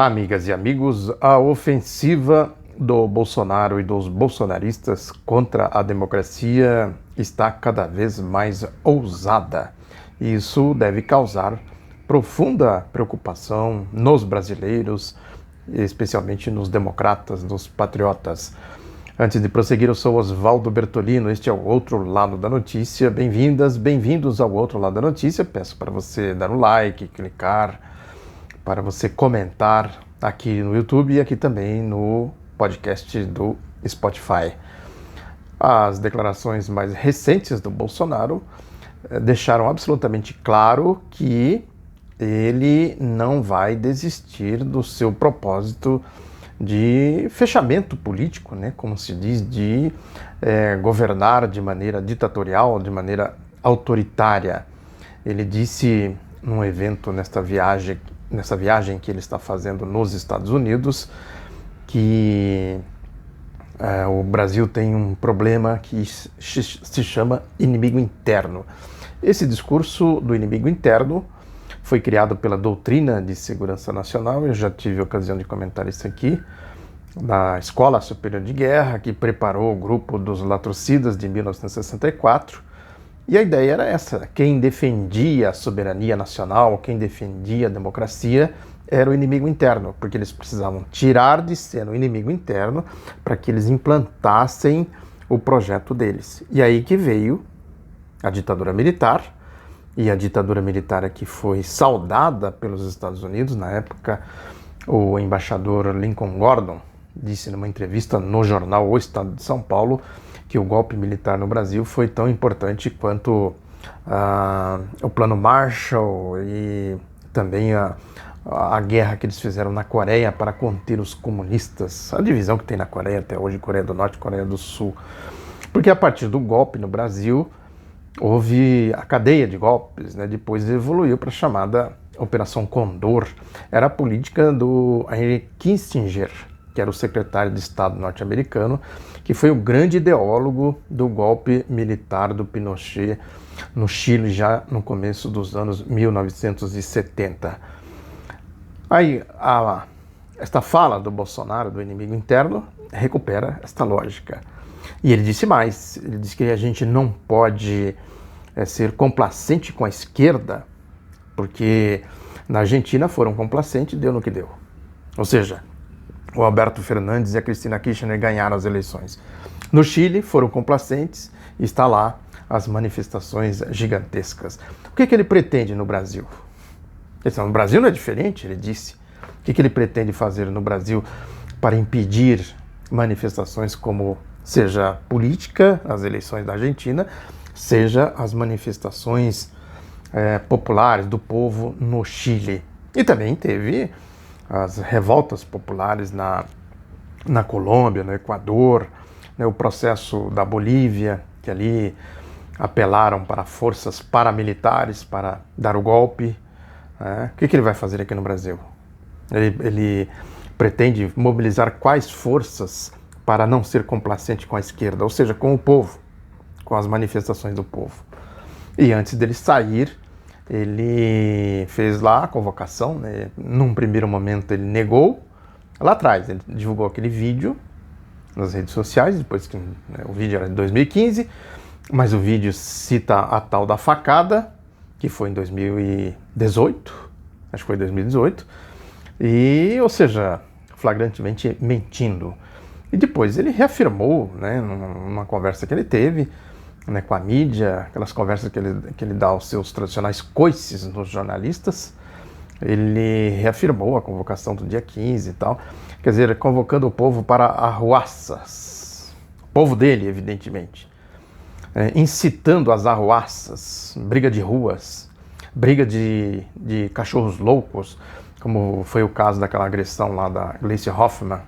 Amigas e amigos, a ofensiva do Bolsonaro e dos bolsonaristas contra a democracia está cada vez mais ousada. Isso deve causar profunda preocupação nos brasileiros, especialmente nos democratas, nos patriotas. Antes de prosseguir, eu sou Oswaldo Bertolino, este é o Outro Lado da Notícia. Bem-vindas, bem-vindos ao Outro Lado da Notícia. Peço para você dar um like, clicar, para você comentar aqui no YouTube e aqui também no podcast do Spotify. As declarações mais recentes do Bolsonaro deixaram absolutamente claro que ele não vai desistir do seu propósito de fechamento político, né, como se diz, de governar de maneira ditatorial, de maneira autoritária. Ele disse num evento nessa viagem que ele está fazendo nos Estados Unidos, que o Brasil tem um problema que se chama inimigo interno. Esse discurso do inimigo interno foi criado pela doutrina de segurança nacional. Eu já tive a ocasião de comentar isso aqui, na Escola Superior de Guerra, que preparou o grupo dos latrocidas de 1964. E a ideia era essa: quem defendia a soberania nacional, quem defendia a democracia, era o inimigo interno, porque eles precisavam tirar de cena o inimigo interno para que eles implantassem o projeto deles. E aí que veio a ditadura militar, e a ditadura militar aqui foi saudada pelos Estados Unidos. Na época, o embaixador Lincoln Gordon disse numa entrevista no jornal O Estado de São Paulo que o golpe militar no Brasil foi tão importante quanto o Plano Marshall e também a guerra que eles fizeram na Coreia para conter os comunistas, a divisão que tem na Coreia até hoje, Coreia do Norte e Coreia do Sul. Porque a partir do golpe no Brasil, houve a cadeia de golpes, né? Depois evoluiu para a chamada Operação Condor. Era a política do Henry Kissinger, que era o secretário de Estado norte-americano, que foi o grande ideólogo do golpe militar do Pinochet no Chile, já no começo dos anos 1970. Aí, esta fala do Bolsonaro, do inimigo interno, recupera esta lógica. E ele disse mais: ele disse que a gente não pode ser complacente com a esquerda, porque na Argentina foram complacentes e deu no que deu. Ou seja, o Alberto Fernandes e a Cristina Kirchner ganharam as eleições. No Chile foram complacentes e está lá as manifestações gigantescas. O que ele pretende no Brasil? No Brasil não é diferente, ele disse. O que ele pretende fazer no Brasil para impedir manifestações como seja política, as eleições da Argentina, seja as manifestações populares do povo no Chile? E também teve as revoltas populares na Colômbia, no Equador, né, o processo da Bolívia, que ali apelaram para forças paramilitares para dar o golpe. O que ele vai fazer aqui no Brasil? Ele pretende mobilizar quais forças para não ser complacente com a esquerda, ou seja, com o povo, com as manifestações do povo. E antes dele sair, ele fez lá a convocação, né? Num primeiro momento ele negou, lá atrás ele divulgou aquele vídeo nas redes sociais, depois que o vídeo era de 2015, mas o vídeo cita a tal da facada, que foi em 2018, acho que foi 2018, ou seja, flagrantemente mentindo. E depois ele reafirmou, né, numa conversa que ele teve, né, com a mídia, aquelas conversas que ele dá aos seus tradicionais coices nos jornalistas, ele reafirmou a convocação do dia 15 e tal, quer dizer, convocando o povo para arruaças, o povo dele, evidentemente, incitando as arruaças, briga de ruas, briga de cachorros loucos, como foi o caso daquela agressão lá da Gleisi Hoffmann,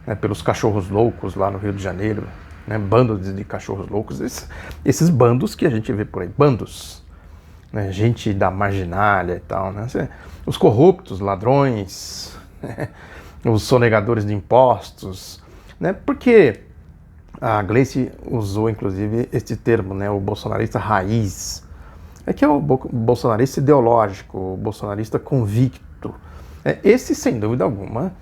né, pelos cachorros loucos lá no Rio de Janeiro, né, bandos de cachorros loucos, esses bandos que a gente vê por aí, bandos, né, gente da marginália e tal, né, os corruptos, ladrões, né, os sonegadores de impostos, né, porque a Gleisi usou inclusive este termo, né, o bolsonarista raiz, que é o bolsonarista ideológico, o bolsonarista convicto, Esse, sem dúvida alguma,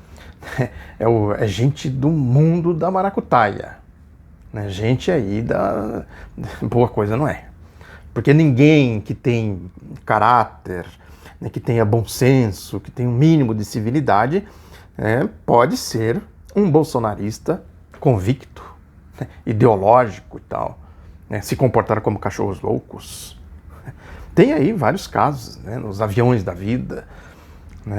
é gente do mundo da maracutaia. Né? Gente aí da... Boa coisa não é. Porque ninguém que tem caráter, né, que tenha bom senso, que tenha um mínimo de civilidade, pode ser um bolsonarista convicto, né, ideológico e tal, né, se comportar como cachorros loucos. Tem aí vários casos, né, nos aviões da vida, né,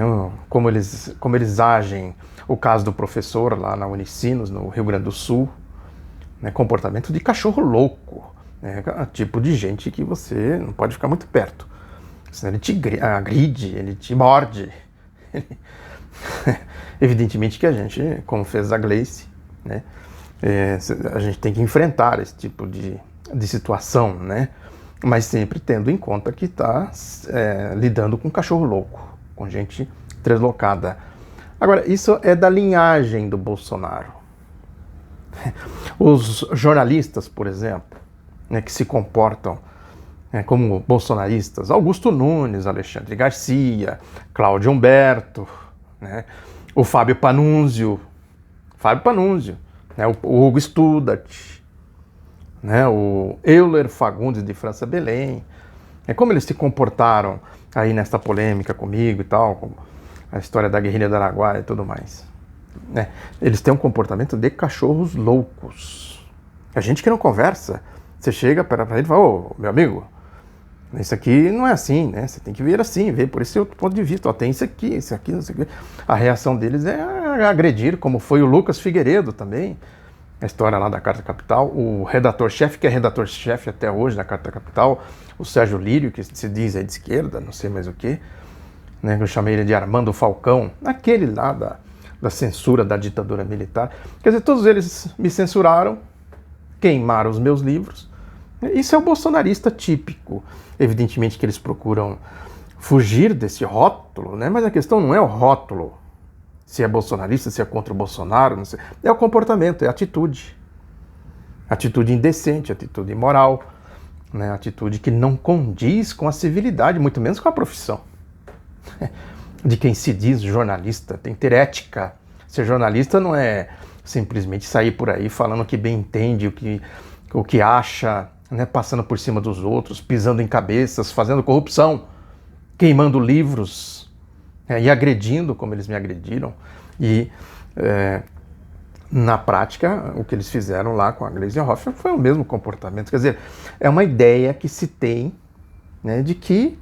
como eles agem. O caso do professor lá na Unicinos, no Rio Grande do Sul, né, comportamento de cachorro louco. É tipo de gente que você não pode ficar muito perto. Senão ele te agride, ele te morde. Evidentemente que a gente, como fez a Gleice, né, a gente tem que enfrentar esse tipo de situação, né, mas sempre tendo em conta que está lidando com cachorro louco, com gente deslocada. Agora, isso é da linhagem do Bolsonaro. Os jornalistas, por exemplo, né, que se comportam como bolsonaristas, Augusto Nunes, Alexandre Garcia, Cláudio Humberto, né, o Fábio Panunzio, né, o Hugo Studart, né, o Euler Fagundes de França Belém, como eles se comportaram aí nesta polêmica comigo e tal, com a história da guerrilha do Araguaia e tudo mais. Eles têm um comportamento de cachorros loucos. A gente que não conversa, você chega para ele e fala: ô, meu amigo, isso aqui não é assim, né? Você tem que ver assim, ver por esse outro ponto de vista. Ó, tem isso aqui, não sei o quê. A reação deles é agredir, como foi o Lucas Figueiredo também, a história lá da Carta Capital. O redator-chefe, que é redator-chefe até hoje da Carta Capital, o Sérgio Lírio, que se diz aí de esquerda, não sei mais o quê, né? Eu chamei ele de Armando Falcão, aquele lá da censura da ditadura militar. Quer dizer, todos eles me censuraram, queimaram os meus livros. Isso é o bolsonarista típico. Evidentemente que eles procuram fugir desse rótulo, né? Mas a questão não é o rótulo, se é bolsonarista, se é contra o Bolsonaro, não sei. É o comportamento, é a atitude. Atitude indecente, atitude imoral, né? Atitude que não condiz com a civilidade, muito menos com a profissão. De quem se diz jornalista, tem que ter ética. Ser jornalista não é simplesmente sair por aí falando o que bem entende, o que acha, né, passando por cima dos outros, pisando em cabeças, fazendo corrupção, queimando livros, e agredindo como eles me agrediram. E na prática, o que eles fizeram lá com a Gleisi Hoffmann foi o mesmo comportamento. Quer dizer, é uma ideia que se tem, né, de que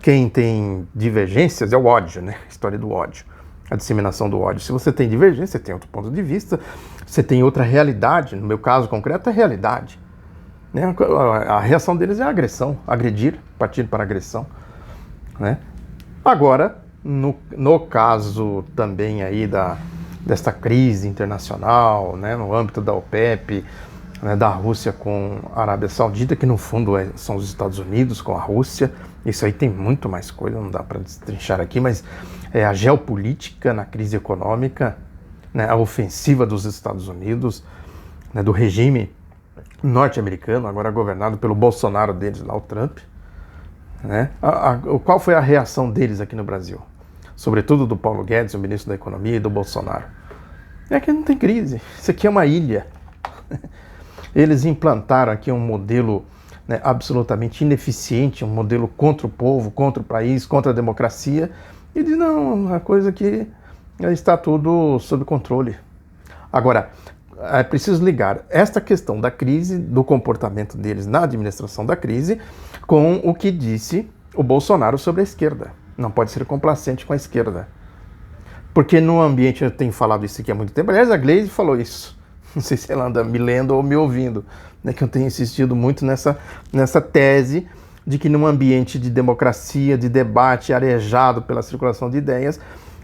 quem tem divergências é o ódio, né? A história do ódio, a disseminação do ódio. Se você tem divergência, você tem outro ponto de vista, você tem outra realidade. No meu caso concreto, é realidade. Né? A reação deles é a agressão, agredir, partir para a agressão. Né? Agora, no caso também aí desta crise internacional, né, no âmbito da OPEP, né, da Rússia com a Arábia Saudita, que no fundo são os Estados Unidos com a Rússia. Isso aí tem muito mais coisa, não dá para destrinchar aqui, mas é a geopolítica na crise econômica, né, a ofensiva dos Estados Unidos, né, do regime norte-americano, agora governado pelo Bolsonaro deles lá, o Trump. Né? Qual foi a reação deles aqui no Brasil? Sobretudo do Paulo Guedes, o ministro da Economia, e do Bolsonaro. É que não tem crise, isso aqui é uma ilha. Eles implantaram aqui um modelo, né, absolutamente ineficiente, um modelo contra o povo, contra o país, contra a democracia, e diz, não, a coisa aqui está tudo sob controle. Agora, é preciso ligar esta questão da crise, do comportamento deles na administração da crise, com o que disse o Bolsonaro sobre a esquerda. Não pode ser complacente com a esquerda. Porque no ambiente, eu tenho falado isso aqui há muito tempo, aliás, a Gleisi falou isso. Não sei se ela anda me lendo ou me ouvindo, né, que eu tenho insistido muito nessa tese de que num ambiente de democracia, de debate arejado pela circulação de ideias,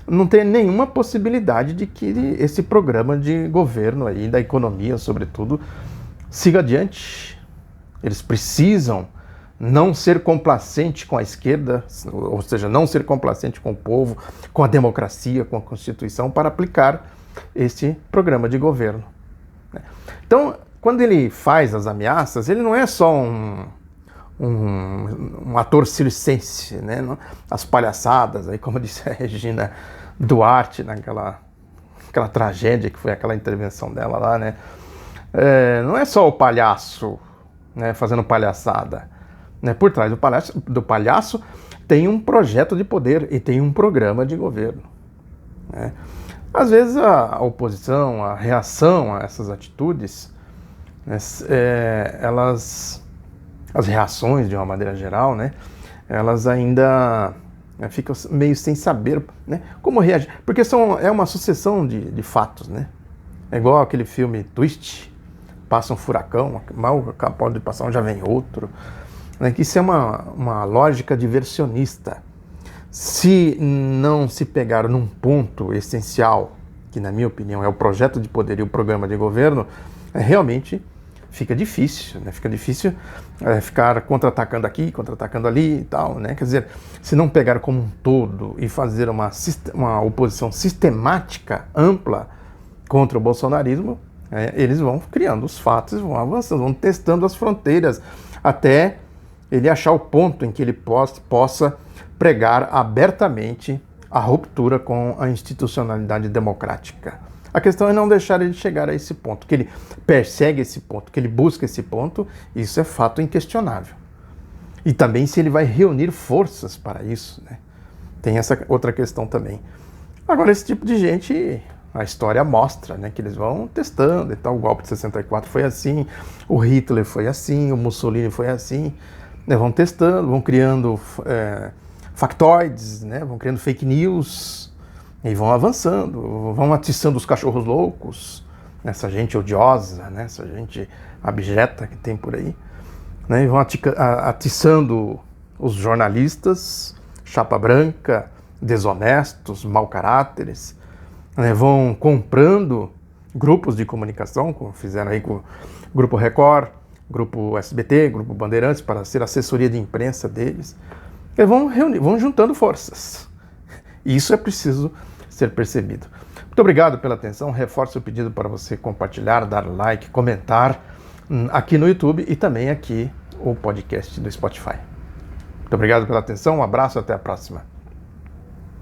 não tem nenhuma possibilidade de que esse programa de governo aí, da economia, sobretudo, siga adiante. Eles precisam não ser complacente com a esquerda, ou seja, não ser complacente com o povo, com a democracia, com a Constituição, para aplicar esse programa de governo. Então, quando ele faz as ameaças, ele não é só um ator circense, né? As palhaçadas, aí como disse a Regina Duarte naquela tragédia que foi aquela intervenção dela lá, né? Não é só o palhaço, né, fazendo palhaçada, né? Por trás do palhaço tem um projeto de poder e tem um programa de governo, né? Às vezes a oposição, a reação a essas atitudes, né, as reações de uma maneira geral, né, elas ainda ficam meio sem saber, né, como reagir, porque é uma sucessão de fatos, né? É igual aquele filme Twist, passa um furacão, mal pode passar já vem outro, né, que isso é uma lógica diversionista. Se não se pegar num ponto essencial, que na minha opinião é o projeto de poder e o programa de governo, realmente fica difícil, né? Fica difícil ficar contra-atacando aqui, contra-atacando ali e tal, né? Quer dizer, se não pegar como um todo e fazer uma oposição sistemática, ampla, contra o bolsonarismo, eles vão criando os fatos, vão avançando, vão testando as fronteiras, até ele achar o ponto em que ele possa pregar abertamente a ruptura com a institucionalidade democrática. A questão é não deixar ele chegar a esse ponto, que ele persegue esse ponto, que ele busca esse ponto, isso é fato inquestionável. E também se ele vai reunir forças para isso, né? Tem essa outra questão também. Agora, esse tipo de gente, a história mostra, né, que eles vão testando e tal. O golpe de 64 foi assim, o Hitler foi assim, o Mussolini foi assim, né? Vão testando, vão criando factoides, né? Vão criando fake news e vão avançando, vão atiçando os cachorros loucos, essa gente odiosa, né? Essa gente abjeta que tem por aí, né? E vão atiçando os jornalistas, chapa branca, desonestos, mau caráteres, né? Vão comprando grupos de comunicação, como fizeram aí com o Grupo Record, Grupo SBT, Grupo Bandeirantes, para ser assessoria de imprensa deles. Eles vão juntando forças. E isso é preciso ser percebido. Muito obrigado pela atenção. Reforço o pedido para você compartilhar, dar like, comentar aqui no YouTube e também aqui o podcast do Spotify. Muito obrigado pela atenção. Um abraço e até a próxima.